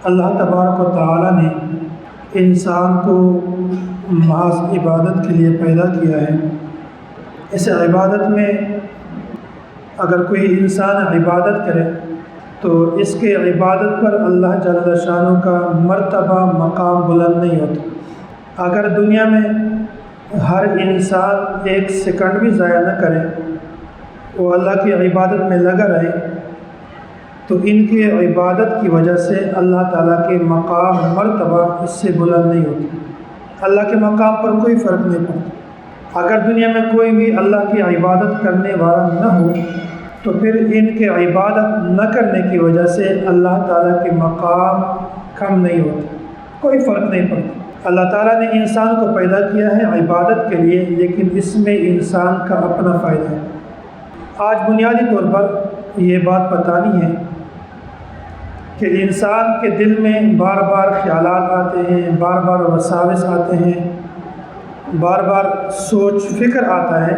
اللہ تبارک و تعالیٰ نے انسان کو محض عبادت کے لیے پیدا کیا ہے۔ اس عبادت میں اگر کوئی انسان عبادت کرے تو اس کے عبادت پر اللہ جل شانہ کا مرتبہ مقام بلند نہیں ہوتا۔ اگر دنیا میں ہر انسان ایک سیکنڈ بھی ضائع نہ کرے، وہ اللہ کی عبادت میں لگا رہے، تو ان کی عبادت کی وجہ سے اللہ تعالیٰ کے مقام مرتبہ اس سے بلند نہیں ہوتا، اللہ کے مقام پر کوئی فرق نہیں پڑتا۔ اگر دنیا میں کوئی بھی اللہ کی عبادت کرنے والا نہ ہو تو پھر ان کے عبادت نہ کرنے کی وجہ سے اللہ تعالیٰ کے مقام کم نہیں ہوتا، کوئی فرق نہیں پڑتا۔ اللہ تعالیٰ نے انسان کو پیدا کیا ہے عبادت کے لیے، لیکن اس میں انسان کا اپنا فائدہ ہے۔ آج بنیادی طور پر یہ بات بتانی ہے کہ انسان کے دل میں بار بار خیالات آتے ہیں، بار بار وساوس آتے ہیں، بار بار سوچ فکر آتا ہے،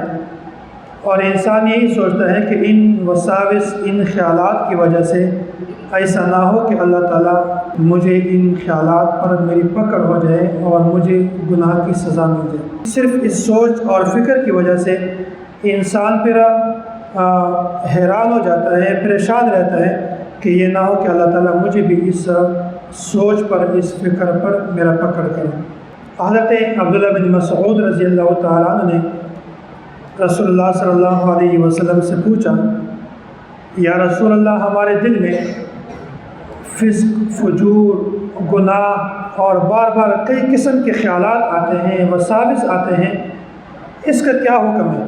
اور انسان یہی سوچتا ہے کہ ان وساوس، ان خیالات کی وجہ سے ایسا نہ ہو کہ اللہ تعالیٰ مجھے ان خیالات پر میری پکڑ ہو جائے اور مجھے گناہ کی سزا مل جائے۔ صرف اس سوچ اور فکر کی وجہ سے انسان پھر حیران ہو جاتا ہے، پریشان رہتا ہے کہ یہ نہ ہو کہ اللہ تعالیٰ مجھے بھی اس سوچ پر، اس فکر پر میرا پکڑ کرے۔ حضرت عبداللہ بن مسعود رضی اللہ تعالیٰ عنہ نے رسول اللہ صلی اللہ علیہ وسلم سے پوچھا، یا رسول اللہ، ہمارے دل میں فسق، فجور، گناہ اور بار بار کئی قسم کے خیالات آتے ہیں، وساوس آتے ہیں، اس کا کیا حکم ہے؟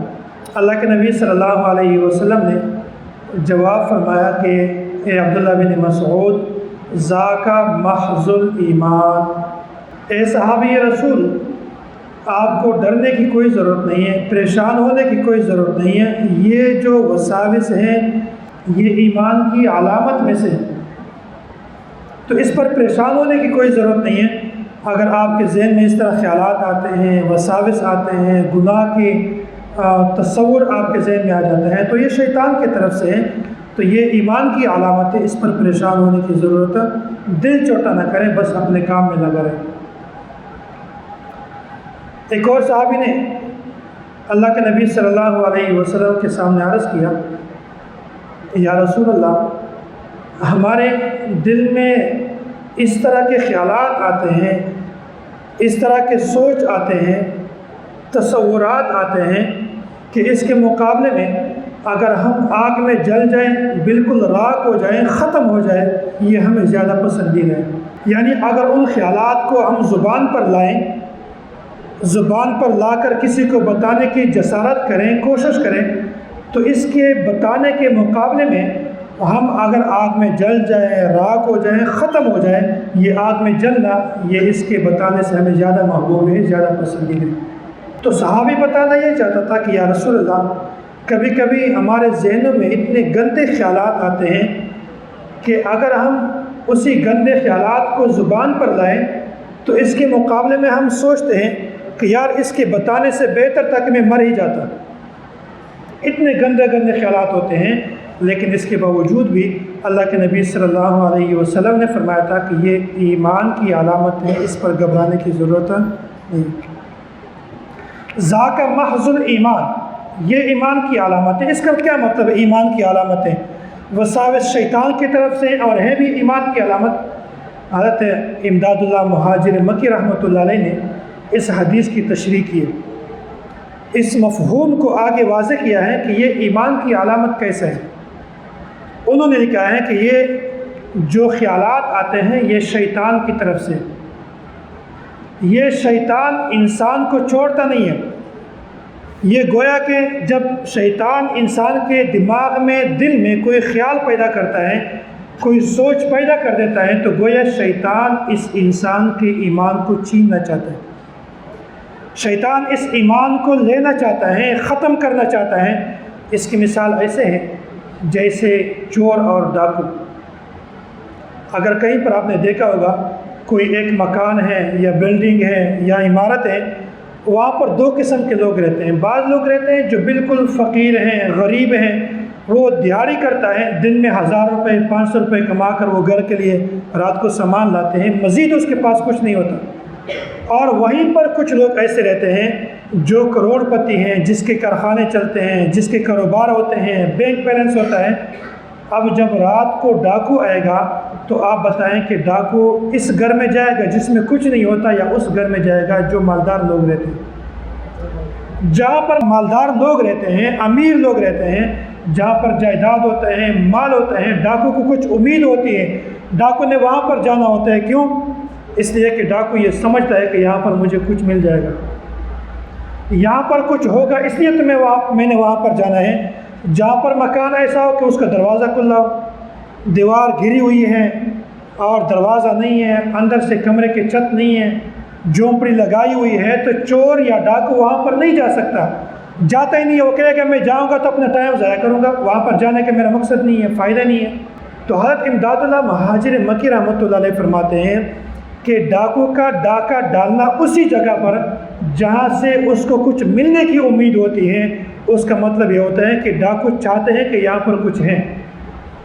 اللہ کے نبی صلی اللہ علیہ وسلم نے جواب فرمایا کہ اے عبداللہ بن مسعود، ذاک محض الایمان، اے صحابی رسول، آپ کو ڈرنے کی کوئی ضرورت نہیں ہے، پریشان ہونے کی کوئی ضرورت نہیں ہے، یہ جو وساوس ہیں یہ ایمان کی علامت میں سے، تو اس پر پریشان ہونے کی کوئی ضرورت نہیں ہے۔ اگر آپ کے ذہن میں اس طرح خیالات آتے ہیں، وساوس آتے ہیں، گناہ کے تصور آپ کے ذہن میں آ جاتے ہیں، تو یہ شیطان کی طرف سے ہے، تو یہ ایمان کی علامت ہے، اس پر پریشان ہونے کی ضرورت ہے، دل چھوٹا نہ کریں، بس اپنے کام میں لگا رہیں۔ ایک اور صحابی نے اللہ کے نبی صلی اللہ علیہ وسلم کے سامنے عرض کیا، یا رسول اللہ، ہمارے دل میں اس طرح کے خیالات آتے ہیں، اس طرح کے سوچ آتے ہیں، تصورات آتے ہیں کہ اس کے مقابلے میں اگر ہم آگ میں جل جائیں، بالکل راکھ ہو جائیں، ختم ہو جائے، یہ ہمیں زیادہ پسندیدہ ہے۔ یعنی اگر ان خیالات کو ہم زبان پر لائیں، زبان پر لا کر کسی کو بتانے کی جسارت کریں، کوشش کریں، تو اس کے بتانے کے مقابلے میں ہم اگر آگ میں جل جائیں، راکھ ہو جائیں، ختم ہو جائیں، یہ آگ میں جلنا یہ اس کے بتانے سے ہمیں زیادہ محبوب ہے، زیادہ پسندیدہ ہے۔ تو صحابی بتانا یہ چاہتا تھا کہ یا رسول اللہ، کبھی کبھی ہمارے ذہنوں میں اتنے گندے خیالات آتے ہیں کہ اگر ہم اسی گندے خیالات کو زبان پر لائیں تو اس کے مقابلے میں ہم سوچتے ہیں کہ یار اس کے بتانے سے بہتر تھا کہ میں مر ہی جاتا۔ اتنے گندے گندے خیالات ہوتے ہیں، لیکن اس کے باوجود بھی اللہ کے نبی صلی اللہ علیہ وسلم نے فرمایا تھا کہ یہ ایمان کی علامت ہے، اس پر گھبرانے کی ضرورت نہیں۔ ذاک محض الایمان، یہ ایمان کی علامت ہے۔ اس کا کیا مطلب ہے ایمان کی علامت ہے؟ وساوس شیطان کی طرف سے اور ہے بھی ایمان کی علامت۔ حضرت امداد اللہ مہاجر مکی رحمۃ اللہ علیہ نے اس حدیث کی تشریح کی ہے، اس مفہوم کو آگے واضح کیا ہے کہ یہ ایمان کی علامت کیسے ہے۔ انہوں نے کہا ہے کہ یہ جو خیالات آتے ہیں یہ شیطان کی طرف سے، یہ شیطان انسان کو چھوڑتا نہیں ہے۔ یہ گویا کہ جب شیطان انسان کے دماغ میں، دل میں کوئی خیال پیدا کرتا ہے، کوئی سوچ پیدا کر دیتا ہے، تو گویا شیطان اس انسان کے ایمان کو چھیننا چاہتا ہے، شیطان اس ایمان کو لینا چاہتا ہے، ختم کرنا چاہتا ہے۔ اس کی مثال ایسے ہے جیسے چور اور ڈاکو۔ اگر کہیں پر آپ نے دیکھا ہوگا کوئی ایک مکان ہے یا بلڈنگ ہے یا عمارت ہے، وہاں پر دو قسم کے لوگ رہتے ہیں۔ بعض لوگ رہتے ہیں جو بالکل فقیر ہیں، غریب ہیں، وہ دیہڑی کرتا ہے، دن میں 1000 روپے 500 روپے کما کر وہ گھر کے لیے رات کو سامان لاتے ہیں، مزید اس کے پاس کچھ نہیں ہوتا۔ اور وہیں پر کچھ لوگ ایسے رہتے ہیں جو کروڑ پتی ہیں، جس کے کارخانے چلتے ہیں، جس کے کاروبار ہوتے ہیں، بینک بیلنس ہوتا ہے۔ اب جب رات کو ڈاکو آئے گا تو آپ بتائیں کہ ڈاکو اس گھر میں جائے گا جس میں کچھ نہیں ہوتا، یا اس گھر میں جائے گا جو مالدار لوگ رہتے ہیں؟ جہاں پر مالدار لوگ رہتے ہیں، امیر لوگ رہتے ہیں، جہاں پر جائیداد ہوتے ہیں، مال ہوتے ہیں، ڈاکو کو کچھ امید ہوتی ہے، ڈاکو نے وہاں پر جانا ہوتا ہے۔ کیوں؟ اس لیے کہ ڈاکو یہ سمجھتا ہے کہ یہاں پر مجھے کچھ مل جائے گا، یہاں پر کچھ ہوگا، اس لیے تو میں نے وہاں پر جانا ہے۔ جہاں پر مکان ایسا ہو کہ اس کا دروازہ کھلا ہو، دیوار گھری ہوئی ہے اور دروازہ نہیں ہے، اندر سے کمرے کی چھت نہیں ہے، جھونپڑی لگائی ہوئی ہے، تو چور یا ڈاکو وہاں پر نہیں جا سکتا، جاتا ہی نہیں ہے۔ وہ کہے گا میں جاؤں گا تو اپنا ٹائم ضائع کروں گا، وہاں پر جانے کا میرا مقصد نہیں ہے، فائدہ نہیں ہے۔ تو حضرت امداد اللہ مہاجر مکی رحمۃ اللہ علیہ فرماتے ہیں کہ ڈاکو کا ڈاکہ ڈالنا اسی جگہ پر جہاں سے اس کو کچھ ملنے کی امید ہوتی ہے، اس کا مطلب یہ ہوتا ہے کہ ڈاکو چاہتے ہیں کہ یہاں پر کچھ ہے۔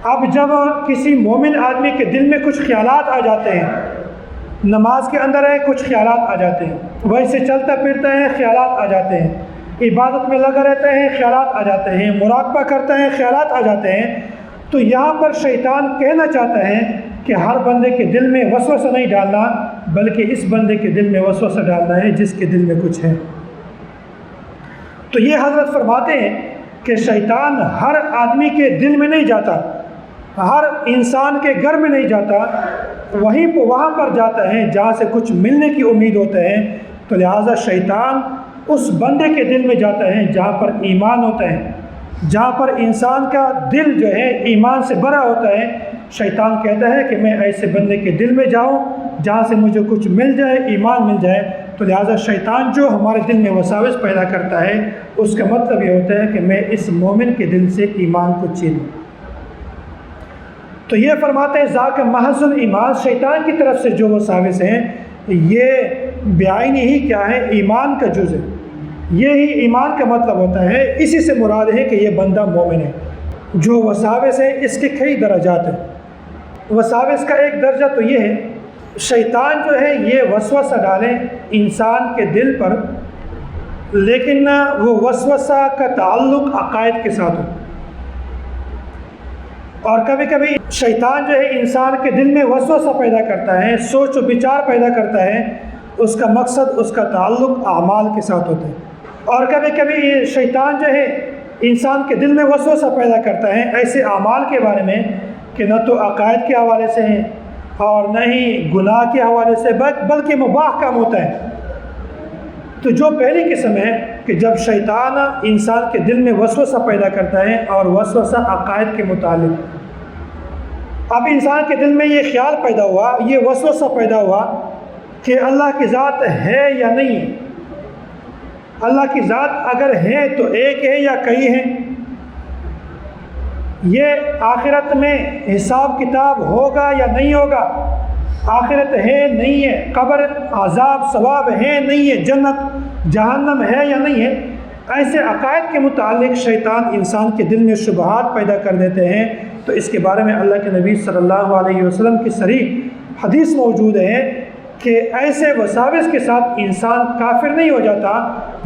اب جب کسی مومن آدمی کے دل میں کچھ خیالات آ جاتے ہیں، نماز کے اندر ہے کچھ خیالات آ جاتے ہیں، ویسے چلتا پھرتا ہے خیالات آ جاتے ہیں، عبادت میں لگا رہتے ہیں خیالات آ جاتے ہیں، مراقبہ کرتے ہیں خیالات آ جاتے ہیں، تو یہاں پر شیطان کہنا چاہتا ہے کہ ہر بندے کے دل میں وسوسہ نہیں ڈالنا، بلکہ اس بندے کے دل میں وسوسہ ڈالنا ہے جس کے دل میں کچھ ہے۔ تو یہ حضرت فرماتے ہیں کہ شیطان ہر آدمی کے دل میں نہیں جاتا، ہر انسان کے گھر میں نہیں جاتا، وہاں پر جاتا ہے جہاں سے کچھ ملنے کی امید ہوتا ہے۔ تو لہٰذا شیطان اس بندے کے دل میں جاتا ہے جہاں پر ایمان ہوتا ہے، جہاں پر انسان کا دل جو ہے ایمان سے بھرا ہوتا ہے۔ شیطان کہتا ہے کہ میں ایسے بندے کے دل میں جاؤں جہاں سے مجھے کچھ مل جائے، ایمان مل جائے۔ تو لہٰذا شیطان جو ہمارے دل میں وساوس پیدا کرتا ہے، اس کا مطلب یہ ہوتا ہے کہ میں اس مومن کے دل سے ایمان کو چھین لوں۔ تو یہ فرماتے ہیں ذاک محض الایمان، شیطان کی طرف سے جو وساوس ہیں یہ بعین ہی کیا ہے، ایمان کا جز ہے، یہی ایمان کا مطلب ہوتا ہے۔ اسی سے مراد ہے کہ یہ بندہ مومن ہے۔ جو وساوس ہے اس کے کئی درجات ہیں۔ وساوس کا ایک درجہ تو یہ ہے، شیطان جو ہے یہ وسوسہ ڈالے انسان کے دل پر، لیکن وہ وسوسہ کا تعلق عقائد کے ساتھ ہو۔ اور کبھی کبھی شیطان جو ہے انسان کے دل میں وسوسہ پیدا کرتا ہے، سوچ و بچار پیدا کرتا ہے، اس کا مقصد اس کا تعلق اعمال کے ساتھ ہوتا ہے۔ اور کبھی کبھی شیطان جو ہے انسان کے دل میں وسوسہ پیدا کرتا ہے ایسے اعمال کے بارے میں کہ نہ تو عقائد کے حوالے سے ہیں اور نہ ہی گناہ کے حوالے سے، بلکہ مباح کام ہوتا ہے۔ تو جو پہلی قسم ہے کہ جب شیطان انسان کے دل میں وسوسہ پیدا کرتا ہے اور وسوسہ عقائد کے متعلق، اب انسان کے دل میں یہ خیال پیدا ہوا، یہ وسوسہ پیدا ہوا کہ اللہ کی ذات ہے یا نہیں ہے، اللہ کی ذات اگر ہے تو ایک ہے یا کئی ہیں، یہ آخرت میں حساب کتاب ہوگا یا نہیں ہوگا، آخرت ہے نہیں ہے، قبر عذاب ثواب ہے نہیں ہے، جنت جہنم ہے یا نہیں ہے۔ ایسے عقائد کے متعلق شیطان انسان کے دل میں شبہات پیدا کر دیتے ہیں۔ تو اس کے بارے میں اللہ کے نبی صلی اللہ علیہ وسلم کی صریح حدیث موجود ہے کہ ایسے وساوس کے ساتھ انسان کافر نہیں ہو جاتا۔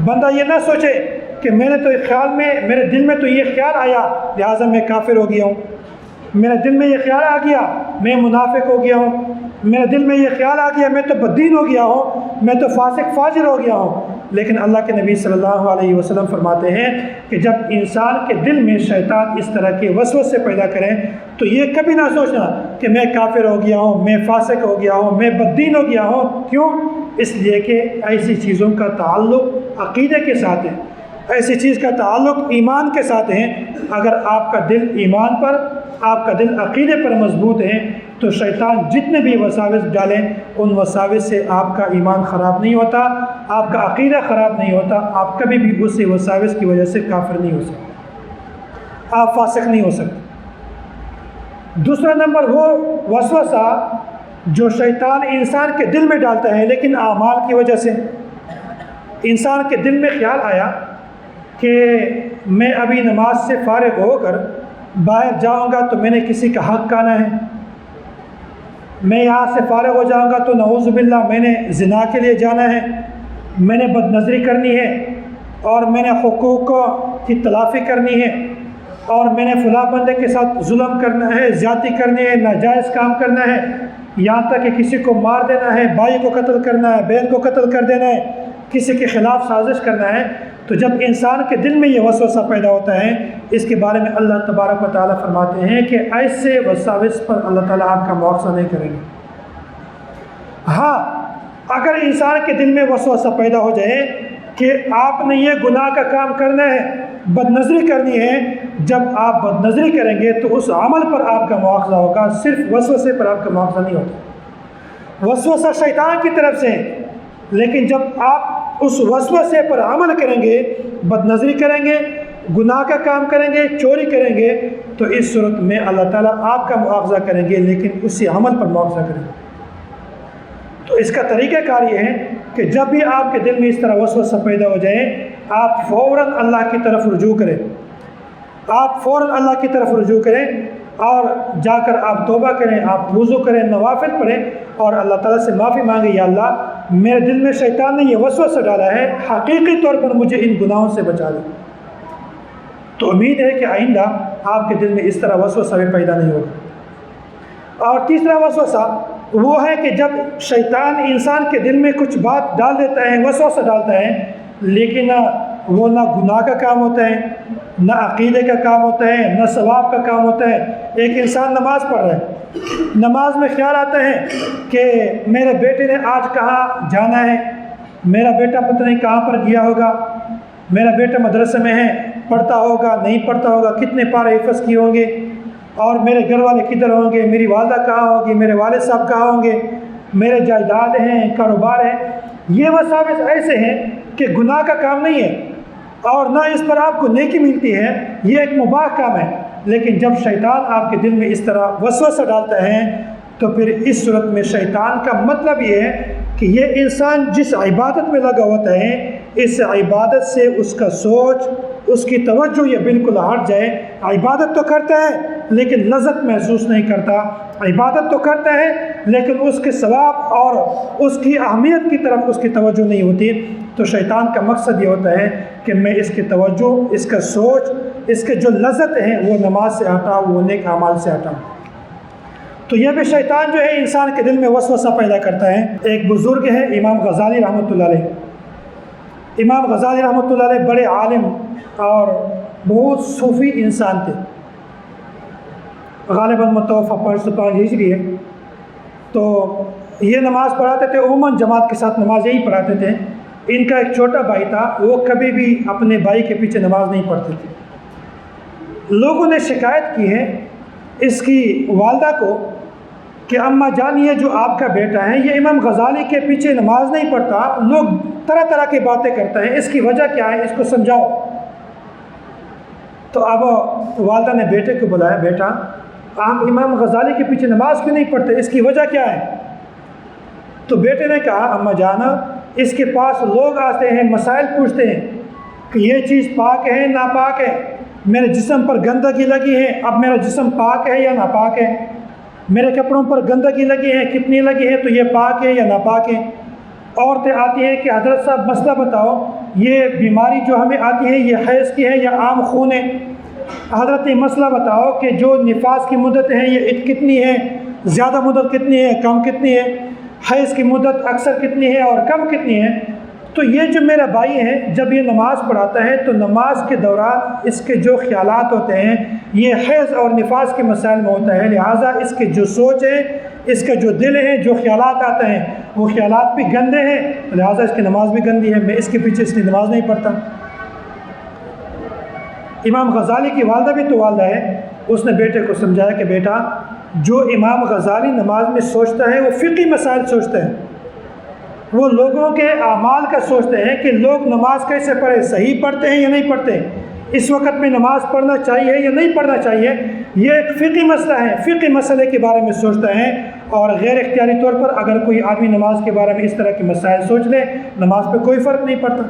بندہ یہ نہ سوچے کہ میں نے تو خیال میں، میرے دل میں تو یہ خیال آیا لہٰذا میں کافر ہو گیا ہوں، میرے دل میں یہ خیال آ گیا میں منافق ہو گیا ہوں، میرے دل میں یہ خیال آ گیا میں تو بددین ہو گیا ہوں، میں تو فاسق فاجر ہو گیا ہوں۔ لیکن اللہ کے نبی صلی اللہ علیہ وسلم فرماتے ہیں کہ جب انسان کے دل میں شیطان اس طرح کے وسوسے پیدا کریں تو یہ کبھی نہ سوچنا کہ میں کافر ہو گیا ہوں، میں فاسق ہو گیا ہوں، میں بددین ہو گیا ہوں۔ کیوں؟ اس لیے کہ ایسی چیزوں کا تعلق عقیدے کے ساتھ ہے، ایسی چیز کا تعلق ایمان کے ساتھ ہے۔ اگر آپ کا دل ایمان پر، آپ کا دل عقیدے پر مضبوط ہے تو شیطان جتنے بھی وساوس ڈالیں ان وساوس سے آپ کا ایمان خراب نہیں ہوتا، آپ کا عقیدہ خراب نہیں ہوتا، آپ کبھی بھی اس وساوس کی وجہ سے کافر نہیں ہو سکتے، آپ فاسق نہیں ہو سکتے۔ دوسرا نمبر وہ وسوسہ جو شیطان انسان کے دل میں ڈالتا ہے لیکن اعمال کی وجہ سے۔ انسان کے دل میں خیال آیا کہ میں ابھی نماز سے فارغ ہو کر باہر جاؤں گا تو میں نے کسی کا حق کھانا ہے، میں یہاں سے فارغ ہو جاؤں گا تو نعوذ باللہ میں نے زنا کے لیے جانا ہے، میں نے بد نظری کرنی ہے، اور میں نے حقوق کی تلافی کرنی ہے، اور میں نے فلاں بندے کے ساتھ ظلم کرنا ہے، زیادتی کرنی ہے، ناجائز کام کرنا ہے، یہاں تک کہ کسی کو مار دینا ہے، بھائی کو قتل کرنا ہے، بہن کو قتل کر دینا ہے، کسی کے خلاف سازش کرنا ہے۔ تو جب انسان کے دل میں یہ وسوسہ پیدا ہوتا ہے، اس کے بارے میں اللہ تبارک و تعالیٰ فرماتے ہیں کہ ایسے وساوس پر اللہ تعالیٰ آپ کا مواخذہ نہیں کریں گے۔ ہاں، اگر انسان کے دل میں وسوسہ پیدا ہو جائے کہ آپ نے یہ گناہ کا کام کرنا ہے، بد نظری کرنی ہے، جب آپ بد نظری کریں گے تو اس عمل پر آپ کا مواخذہ ہوگا، صرف وسوسے پر آپ کا مواخذہ نہیں ہوتا۔ وسوسہ شیطان کی طرف سے، لیکن جب آپ اس وسوسے پر عمل کریں گے، بد نظری کریں گے، گناہ کا کام کریں گے، چوری کریں گے، تو اس صورت میں اللہ تعالیٰ آپ کا مواخذہ کریں گے، لیکن اسی عمل پر مواخذہ کریں گے۔ تو اس کا طریقہ کار یہ ہے کہ جب بھی آپ کے دل میں اس طرح وسوسہ پیدا ہو جائے، آپ فوراً اللہ کی طرف رجوع کریں، آپ فوراً اللہ کی طرف رجوع کریں، اور جا کر آپ توبہ کریں، آپ وضو کریں، نوافل پڑھیں، اور اللہ تعالیٰ سے معافی مانگیں، یا اللہ میرے دل میں شیطان نے یہ وسوسہ ڈالا ہے، حقیقی طور پر مجھے ان گناہوں سے بچا دیں۔ تو امید ہے کہ آئندہ آپ کے دل میں اس طرح وسوسہ بھی پیدا نہیں ہوگا۔ اور تیسرا وسوسہ وہ ہے کہ جب شیطان انسان کے دل میں کچھ بات ڈال دیتا ہے، وسوسہ ڈالتا ہے، لیکن وہ نہ گناہ کا کام ہوتا ہے، نہ عقیدے کا کام ہوتا ہے، نہ ثواب کا کام ہوتا ہے۔ ایک انسان نماز پڑھ رہا ہے، نماز میں خیال آتا ہے کہ میرے بیٹے نے آج کہاں جانا ہے، میرا بیٹا پتہ نہیں کہاں پر گیا ہوگا، میرا بیٹا مدرسے میں ہے، پڑھتا ہوگا نہیں پڑھتا ہوگا، کتنے پارے حفظ کیے ہوں گے، اور میرے گھر والے کدھر ہوں گے، میری والدہ کہاں ہوگی، میرے والد صاحب کہاں ہوں گے، میرے جائیداد ہیں، کاروبار ہے۔ یہ وساوس ایسے ہیں کہ گناہ کا کام نہیں ہے، اور نہ اس پر آپ کو نیکی ملتی ہے، یہ ایک مباح کام ہے۔ لیکن جب شیطان آپ کے دل میں اس طرح وسوسہ ڈالتا ہے، تو پھر اس صورت میں شیطان کا مطلب یہ ہے کہ یہ انسان جس عبادت میں لگا ہوتا ہے، اس عبادت سے اس کا سوچ، اس کی توجہ یہ بالکل ہٹ جائے۔ عبادت تو کرتا ہے لیکن لذت محسوس نہیں کرتا، عبادت تو کرتا ہے لیکن اس کے ثواب اور اس کی اہمیت کی طرف اس کی توجہ نہیں ہوتی۔ تو شیطان کا مقصد یہ ہوتا ہے کہ میں اس کی توجہ، اس کا سوچ، اس کے جو لذت ہیں وہ نماز سے ہٹاؤں، وہ نیک اعمال سے ہٹاؤں۔ تو یہ بھی شیطان جو ہے انسان کے دل میں وسوسہ پیدا کرتا ہے۔ ایک بزرگ ہے امام غزالی رحمۃ اللہ علیہ۔ امام غزالی رحمۃ اللہ علیہ بڑے عالم اور بہت صوفی انسان تھے، غالباً متوفہ 505 ہجری ہے۔ تو یہ نماز پڑھاتے تھے، عموماً جماعت کے ساتھ نماز یہی پڑھاتے تھے۔ ان کا ایک چھوٹا بھائی تھا، وہ کبھی بھی اپنے بھائی کے پیچھے نماز نہیں پڑھتے تھے۔ لوگوں نے شکایت کی ہے اس کی والدہ کو کہ اماں جان، یہ جو آپ کا بیٹا ہے یہ امام غزالی کے پیچھے نماز نہیں پڑھتا، لوگ طرح طرح کی باتیں کرتے ہیں، اس کی وجہ کیا ہے، اس کو سمجھاؤ۔ تو اب والدہ نے بیٹے کو بلایا، بیٹا آپ امام غزالی کے پیچھے نماز کیوں نہیں پڑھتے، اس کی وجہ کیا ہے؟ تو بیٹے نے کہا اماں جانا، اس کے پاس لوگ آتے ہیں، مسائل پوچھتے ہیں کہ یہ چیز پاک ہے ناپاک ہے، میرے جسم پر گندگی لگی ہے، اب میرا جسم پاک ہے یا ناپاک ہے، میرے کپڑوں پر گندگی لگی ہے، کتنی لگی ہے، تو یہ پاک ہے یا ناپاک ہے۔ عورتیں آتی ہیں کہ حضرت صاحب مسئلہ بتاؤ، یہ بیماری جو ہمیں آتی ہے یہ حیض کی ہے یا عام خون ہے، حضرت یہ مسئلہ بتاؤ کہ جو نفاس کی مدت ہے یہ کتنی ہے، زیادہ مدت کتنی ہے، کم کتنی ہے، حیض کی مدت اکثر کتنی ہے اور کم کتنی ہے۔ تو یہ جو میرا بھائی ہے جب یہ نماز پڑھاتا ہے تو نماز کے دوران اس کے جو خیالات ہوتے ہیں یہ حیض اور نفاس کے مسائل میں ہوتا ہے، لہٰذا اس کے جو سوچ ہے، اس کا جو دل ہے، جو خیالات آتے ہیں وہ خیالات بھی گندے ہیں، لہٰذا اس کی نماز بھی گندی ہے، میں اس کے پیچھے اس کی نماز نہیں پڑھتا۔ امام غزالی کی والدہ بھی تو والدہ ہے، اس نے بیٹے کو سمجھایا کہ بیٹا جو امام غزالی نماز میں سوچتا ہے وہ فقہی مسائل سوچتا ہے، وہ لوگوں کے اعمال کا سوچتے ہیں کہ لوگ نماز کیسے پڑھیں، صحیح پڑھتے ہیں یا نہیں پڑھتے، اس وقت میں نماز پڑھنا چاہیے یا نہیں پڑھنا چاہیے، یہ ایک فقہی مسئلہ ہے، فقہی مسئلے کے بارے میں سوچتا ہے۔ اور غیر اختیاری طور پر اگر کوئی آدمی نماز کے بارے میں اس طرح کے مسائل سوچ لے، نماز پہ کوئی فرق نہیں پڑتا۔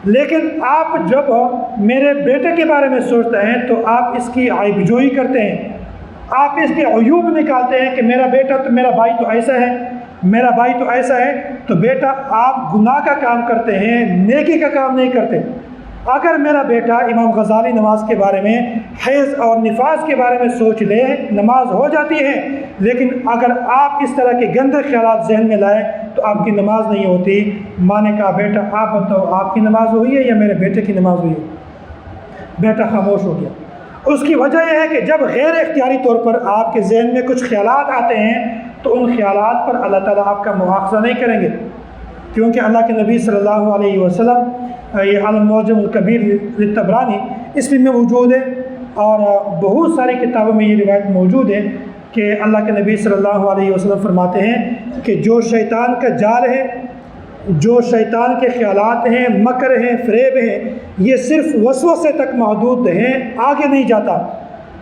لیکن آپ جب میرے بیٹے کے بارے میں سوچتے ہیں تو آپ اس کی عیب جوئی کرتے ہیں، آپ اس کے عیوب نکالتے ہیں کہ میرا بیٹا تو میرا بھائی تو ایسا ہے، میرا بھائی تو ایسا ہے۔ تو بیٹا آپ گناہ کا کام کرتے ہیں، نیکی کا کام نہیں کرتے۔ اگر میرا بیٹا امام غزالی نماز کے بارے میں حیض اور نفاس کے بارے میں سوچ لے، نماز ہو جاتی ہے، لیکن اگر آپ اس طرح کے گندے خیالات ذہن میں لائیں تو آپ کی نماز نہیں ہوتی۔ ماں نے کہا بیٹا آپ بتاؤ آپ کی نماز ہوئی ہے یا میرے بیٹے کی نماز ہوئی ہے؟ بیٹا خاموش ہو گیا۔ اس کی وجہ یہ ہے کہ جب غیر اختیاری طور پر آپ کے ذہن میں کچھ خیالات آتے ہیں تو ان خیالات پر اللہ تعالیٰ آپ کا مواخذہ نہیں کریں گے، کیونکہ اللہ کے نبی صلی اللہ علیہ وسلم، یہ المعجم الکبیر للطبرانی اس میں موجود ہے، اور بہت ساری کتابوں میں یہ روایت موجود ہے کہ اللہ کے نبی صلی اللہ علیہ وسلم فرماتے ہیں کہ جو شیطان کا جال ہے، جو شیطان کے خیالات ہیں، مکر ہیں، فریب ہیں، یہ صرف وسوسے تک محدود ہیں، آگے نہیں جاتا۔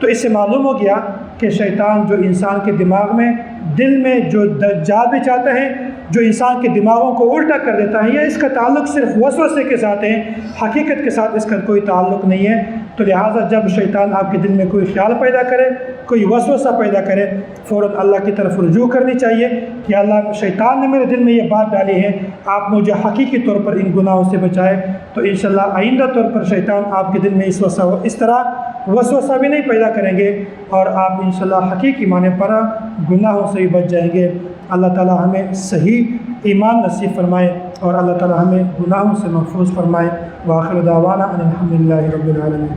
تو اس سے معلوم ہو گیا کہ شیطان جو انسان کے دماغ میں، دل میں جو جال بھی چاہتا ہے، جو انسان کے دماغوں کو الٹا کر دیتا ہے، یہ اس کا تعلق صرف وسوسے کے ساتھ ہے، حقیقت کے ساتھ اس کا کوئی تعلق نہیں ہے۔ تو لہٰذا جب شیطان آپ کے دل میں کوئی خیال پیدا کرے، کوئی وسوسہ پیدا کرے، فوراً اللہ کی طرف رجوع کرنی چاہیے کہ اللہ شیطان نے میرے دل میں یہ بات ڈالی ہے، آپ مجھے حقیقی طور پر ان گناہوں سے بچائے۔ تو انشاءاللہ آئندہ طور پر شیطان آپ کے دل میں اس طرح وسوسہ بھی نہیں پیدا کریں گے، اور آپ انشاءاللہ حقیقی معنی پر گناہوں سے بھی بچ جائیں گے۔ اللہ تعالیٰ ہمیں صحیح ایمان نصیب فرمائے اور اللہ تعالیٰ ہمیں گناہوں سے محفوظ فرمائے۔ وآخر دعوانا ان الحمد للہ رب العالمین۔